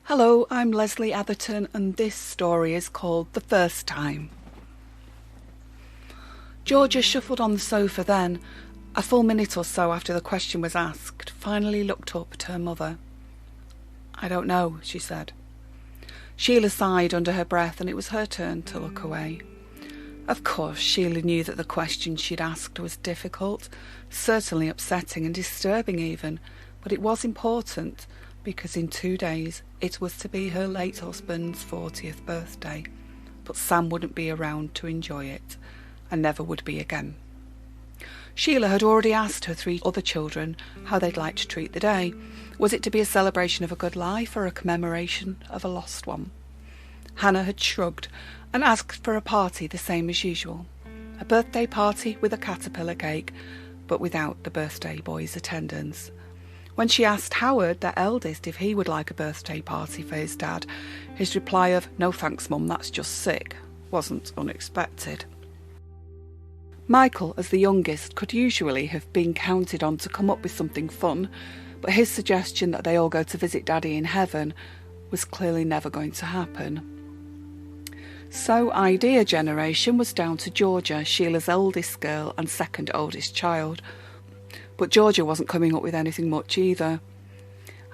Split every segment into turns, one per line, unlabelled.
Hello, I'm Lesley Atherton and this story is called The First Time. Georgia shuffled on the sofa then, a full minute or so after the question was asked, finally looked up at her mother. "I don't know," she said. Sheila sighed under her breath and it was her turn to look away. Of course, Sheila knew that the question she'd asked was difficult, certainly upsetting and disturbing even, but it was important because in 2 days it was to be her late husband's 40th birthday, but Sam wouldn't be around to enjoy it, and never would be again. Sheila had already asked her 3 other children how they'd like to treat the day. Was it to be a celebration of a good life or a commemoration of a lost one? Hannah had shrugged and asked for a party the same as usual, a birthday party with a caterpillar cake, but without the birthday boy's attendance. When she asked Howard, their eldest, if he would like a birthday party for his dad, his reply of "No thanks, Mum, that's just sick," wasn't unexpected. Michael, as the youngest, could usually have been counted on to come up with something fun, but his suggestion that they all go to visit Daddy in heaven was clearly never going to happen. So idea generation was down to Georgia, Sheila's eldest girl and second oldest child. But Georgia wasn't coming up with anything much either.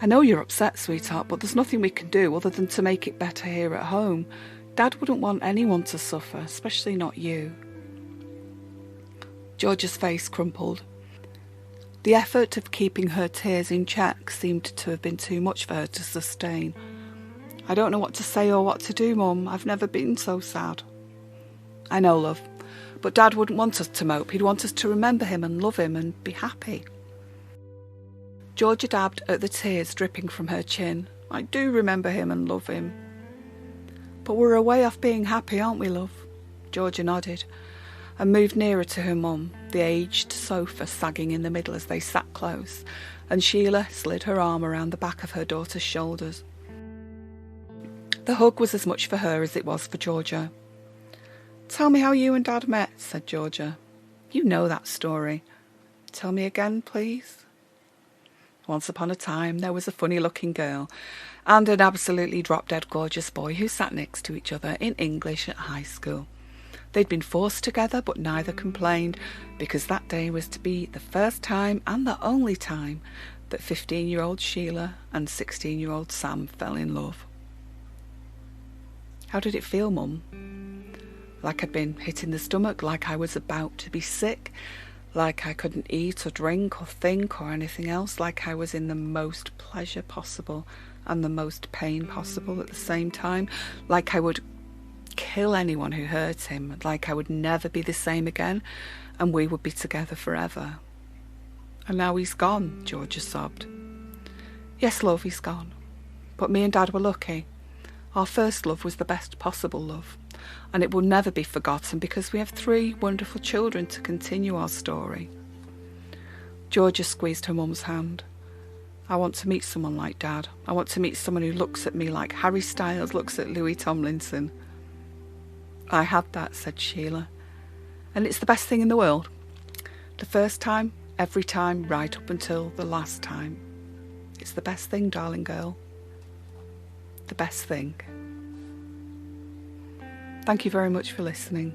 "I know you're upset, sweetheart, but there's nothing we can do other than to make it better here at home. Dad wouldn't want anyone to suffer, especially not you." Georgia's face crumpled. The effort of keeping her tears in check seemed to have been too much for her to sustain. "I don't know what to say or what to do, Mum. I've never been so sad." "I know, love. But Dad wouldn't want us to mope. He'd want us to remember him and love him and be happy." Georgia dabbed at the tears dripping from her chin. "I do remember him and love him." "But we're a way off being happy, aren't we, love?" Georgia nodded and moved nearer to her mum, the aged sofa sagging in the middle as they sat close, and Sheila slid her arm around the back of her daughter's shoulders. The hug was as much for her as it was for Georgia. "Tell me how you and Dad met," said Georgia. "You know that story." "Tell me again, please." Once upon a time there was a funny-looking girl and an absolutely drop-dead gorgeous boy who sat next to each other in English at high school. They'd been forced together, but neither complained, because that day was to be the first time and the only time that 15-year-old Sheila and 16-year-old Sam fell in love. "How did it feel, Mum?" "Like I'd been hit in the stomach, like I was about to be sick, like I couldn't eat or drink or think or anything else, like I was in the most pleasure possible and the most pain possible at the same time, like I would kill anyone who hurt him, like I would never be the same again and we would be together forever. And now he's gone," Georgia sobbed. "Yes, love, he's gone. But me and Dad were lucky. Our first love was the best possible love, and it will never be forgotten because we have 3 wonderful children to continue our story." Georgia squeezed her mum's hand. "I want to meet someone like Dad. I want to meet someone who looks at me like Harry Styles looks at Louis Tomlinson." "I had that," said Sheila, "and it's the best thing in the world. The first time, every time, right up until the last time. It's the best thing, darling girl. The best thing." Thank you very much for listening.